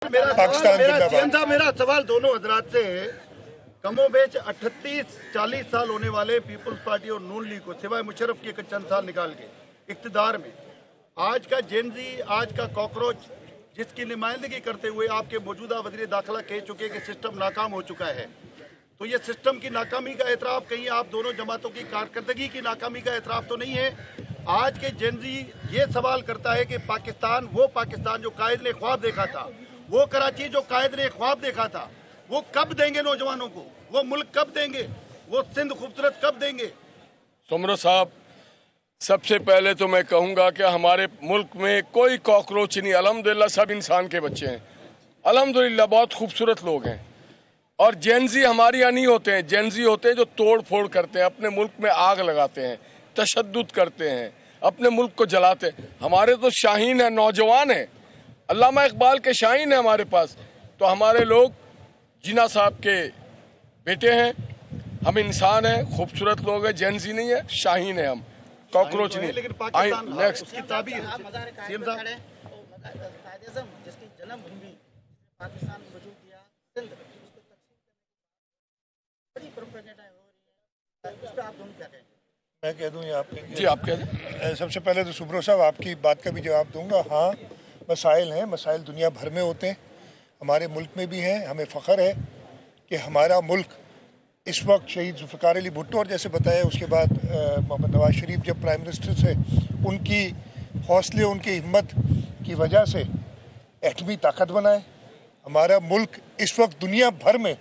मेरा सवाल दोनों हजरात से है। कमोबेश 38-40 साल होने वाले पीपल्स पार्टी और नून लीग को सिवाय मुशर्रफ के चंद साल निकाल के इक्तदार में आज का जेनजी, आज का कॉकरोच जिसकी नुमाइंदगी करते हुए आपके मौजूदा वज़ीर दाखिला कह चुके कि सिस्टम नाकाम हो चुका है, तो ये सिस्टम की नाकामी का एतराफ़ कहीं आप दोनों जमातों की कारकर्दगी की नाकामी का एतराफ़ तो नहीं है? आज के जेनजी ये सवाल करता है कि पाकिस्तान, वो पाकिस्तान जो कायद ने ख्वाब देखा था, वो कराची जो कायद ने ख्वाब देखा था, वो कब देंगे नौजवानों को? वो मुल्क कब देंगे? वो सिंध खूबसूरत कब देंगे? सुमरो साहब, सबसे पहले तो मैं कहूँगा कि हमारे मुल्क में कोई कॉकरोच नहीं, अल्हम्दुलिल्लाह सब इंसान के बच्चे हैं, अल्हम्दुलिल्लाह बहुत खूबसूरत लोग हैं। और जेनजी हमारे यहाँ नहीं होते हैं, जेनजी होते हैं जो तोड़ फोड़ करते हैं, अपने मुल्क में आग लगाते हैं, तशद्दुद करते हैं, अपने मुल्क को जलाते हैं। हमारे तो शाहीन है, नौजवान है, अल्लामा इकबाल के शाहीन है हमारे पास। तो हमारे लोग जिन्ना साहब के बेटे हैं, हम इंसान हैं, खूबसूरत लोग हैं, जेनजी नहीं है, शाहीन है हम, कॉकरोच नहीं। लेकिन पाकिस्तान नेक्स्ट उसकी ताबीर सीएम साहब जिसकी जन्मभूमि पाकिस्तान को वजूद दिया, सिंध, उसको तकसीम करने की बड़ी प्रोपेगेंडा हो रही है, उस पर आप दोनों क्या कहेंगे? मैं कह दूं या आप कहेंगे? जी आप कह दें। सबसे पहले तो सुब्रो साहब आपकी बात का भी जवाब दूंगा। हाँ, मसाइल हैं, मसाइल दुनिया भर में होते हैं, हमारे मुल्क में भी हैं। हमें फ़ख्र है कि हमारा मुल्क इस वक्त शहीद जुल्फ़िकार अली भुट्टो और जैसे बताया उसके बाद मोहम्मद नवाज शरीफ जब प्राइम मिनिस्टर से, उनकी हौसले, उनकी हिम्मत की वजह से एटमी ताकत बनाए। हमारा मुल्क इस वक्त दुनिया भर में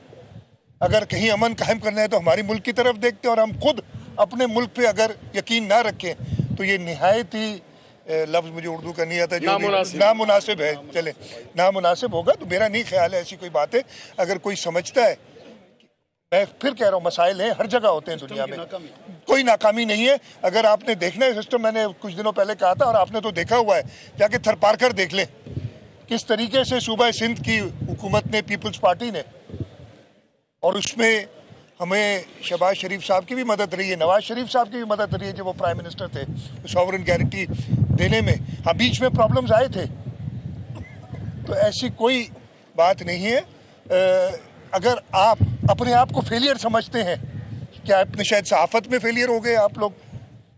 अगर कहीं अमन कायम करना है तो हमारे मुल्क की तरफ देखते हैं, और हम खुद अपने मुल्क पे अगर यकीन ना रखें तो ये निहायत ही लफ्ज़ मुझे उर्दू का नहीं आता, जो नामुनासिब है। चले, नामुनासिब होगा तो मेरा नहीं ख्याल है ऐसी कोई बात है। अगर कोई समझता है, मैं फिर कह रहा हूँ, मसाइल हैं, हर जगह होते हैं दुनिया में, कोई नाकामी नहीं है। अगर आपने देखना है सिस्टम, मैंने कुछ दिनों पहले कहा था और आपने तो देखा हुआ है, जाके थरपारकर देख लें किस तरीके से सूबा सिंध की हुकूमत ने, पीपल्स पार्टी ने, और उसमें हमें शहबाज शरीफ साहब की भी मदद रही है, नवाज शरीफ साहब की भी मदद रही है जब वो प्राइम मिनिस्टर थे, सॉवरेन गारंटी देने में। हाँ, बीच में प्रॉब्लम्स आए थे, तो ऐसी कोई बात नहीं है। अगर आप अपने आप को फेलियर समझते हैं, क्या अपने शायद सहाफ़त में फेलियर हो गए आप लोग?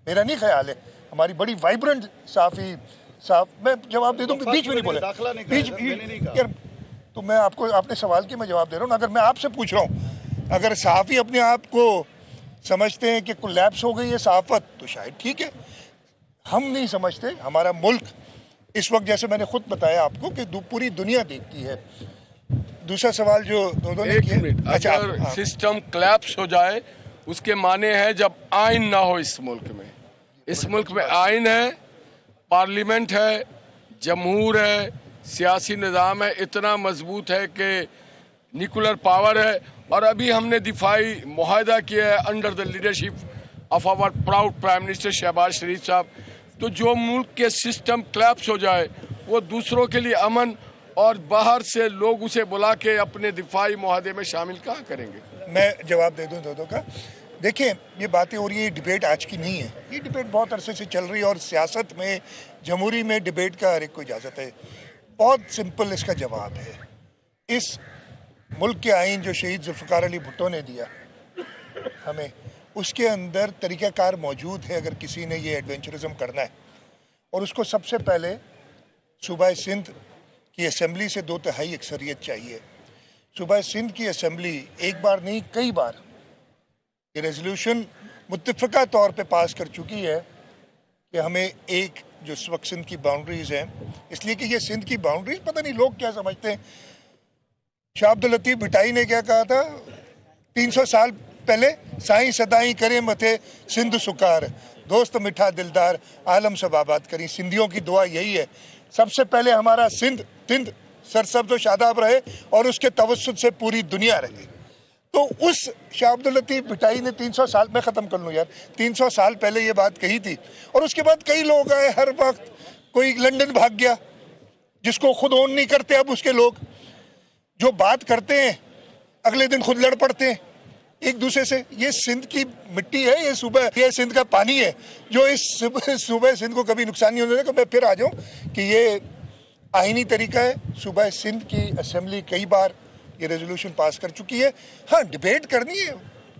मेरा नहीं ख्याल है। हमारी बड़ी वाइब्रेंट सहाफ़ी साहब, मैं जवाब दे दूँ, बीच में नहीं बोले, यार तो मैं आपको, आपने सवाल की मैं जवाब दे रहा हूँ। अगर मैं आपसे पूछ रहा हूँ, अगर सहाफ़ी अपने आप को समझते हैं कि कोलैप्स हो गई है सहाफ़त, तो शायद ठीक है, हम नहीं समझते। हमारा मुल्क इस वक्त, जैसे मैंने खुद बताया आपको, कि पूरी दुनिया देखती है। दूसरा सवाल जो दोनों ने किया, अच्छा, अगर सिस्टम कोलैप्स हो जाए उसके माने हैं जब आइन ना हो इस मुल्क में। इस मुल्क में आइन है, पार्लियामेंट है, जमहूर है, सियासी निज़ाम है, इतना मजबूत है कि न्यूक्लियर पावर है। और अभी हमने दिफाई मुआहदा किया है under the leadership of our proud prime minister Shahbaz Sharif sahab. तो जो मुल्क के सिस्टम कोलैप्स हो जाए, वो दूसरों के लिए अमन, और बाहर से लोग उसे बुला के अपने दिफाई मुआहदे में शामिल कहाँ करेंगे? मैं जवाब दे दूं दोनों का। देखिए, ये बातें हो रही है, ये डिबेट आज की नहीं है, ये डिबेट बहुत अरसे से चल रही है, और सियासत में, जमहूरी में डिबेट का हर एक को इजाज़त है। बहुत सिंपल इसका जवाब है, इस मुल्क के आइन जो शहीद जुल्फ़िकार अली भुट्टो ने दिया हमें, उसके अंदर तरीक़ाकार मौजूद है अगर किसी ने ये एडवेंचरिज्म करना है। और उसको सबसे पहले सूबा सिंध की असम्बली से 2/3 अक्सरियत चाहिए। सूबा सिंध की असम्बली एक बार नहीं, कई बार ये रेजोल्यूशन मुत्तफ़िक़ा तौर पे पास कर चुकी है कि हमें एक, जो इस वक्त सिंध की बाउंड्रीज़ हैं, इसलिए कि ये सिंध की बाउंड्रीज, पता नहीं लोग क्या समझते हैं। शाह अब्दुल लतीफ़ भिटाई ने क्या कहा था 300 साल पहले, साईं सदाई करे मथे सिंध सुकार, दोस्त मिठा दिलदार आलम सब आबाद करी। सिंधियों की दुआ यही है, सबसे पहले हमारा सिंध तिंद सरसब्ज़ व शादाब रहे और उसके तवस्सुत से पूरी दुनिया रहे। तो उस शाह अब्दुल लतीफ़ भिटाई ने 300 साल, मैं ख़त्म कर लूँ यार, 300 साल पहले ये बात कही थी। और उसके बाद कई लोग आए, हर वक्त कोई लंदन भाग गया, जिसको खुद ओन नहीं करते अब उसके लोग, जो बात करते हैं अगले दिन खुद लड़ पड़ते हैं एक दूसरे से। ये सिंध की मिट्टी है, ये सूबा, ये सिंध का पानी है, जो इस सूबे सिंध को कभी नुकसान नहीं होने देगा। मैं फिर आ जाऊँ कि ये आईनी तरीका है। सुबह सिंध की असेंबली कई बार ये रेजोल्यूशन पास कर चुकी है। हाँ, डिबेट करनी है,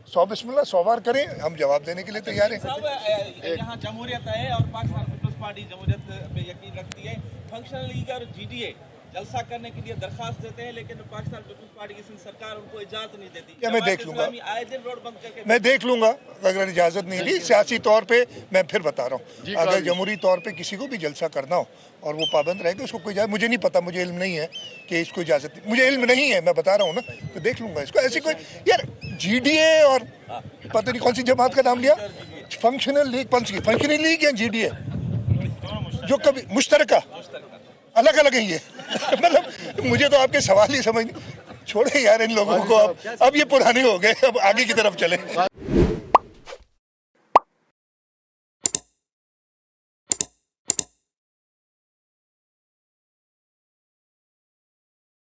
100 बिस्मिल्लाह 100 बार करें, हम जवाब देने के लिए तैयार हैं। यहाँ जमहूरियत है और पाकिस्तान पीपल्स पार्टी जमहूरियत पे यकीन रखती है। फंक्शनल लीग और जीडीए जलसा करने के लिए दरखास्त देते हैं, लेकिन पाकिस्तान पीपल्स पार्टी की सिंध सरकार उनको इजाजत नहीं देती। या मैं देख लूंगा, आए दिन रोड बंद करके मैं देख लूंगा। अगर इजाजत नहीं दी सियासी तौर पे, मैं फिर बता रहा हूँ, अगर जमहूरी तौर पे किसी को भी जलसा करना हो और वो पाबंद रहेगा, उसको कोई मुझे नहीं पता, मुझे इल्म नहीं है कि इसको इजाजत, मुझे इल्म नहीं है, मैं बता रहा हूँ ना, तो देख लूंगा इसको। ऐसी कोई यार जीडीए और पता नहीं कौन सी जमात का नाम लिया, फंक्शनल लीग, फंक्शनल लीग या जीडीए, जो कभी मुश्तरका, अलग अलग है ये। मतलब मुझे तो आपके सवाल ही समझ नहीं। छोड़े यार इन लोगों को, अब ये पुराने हो गए, अब आगे की तरफ चले।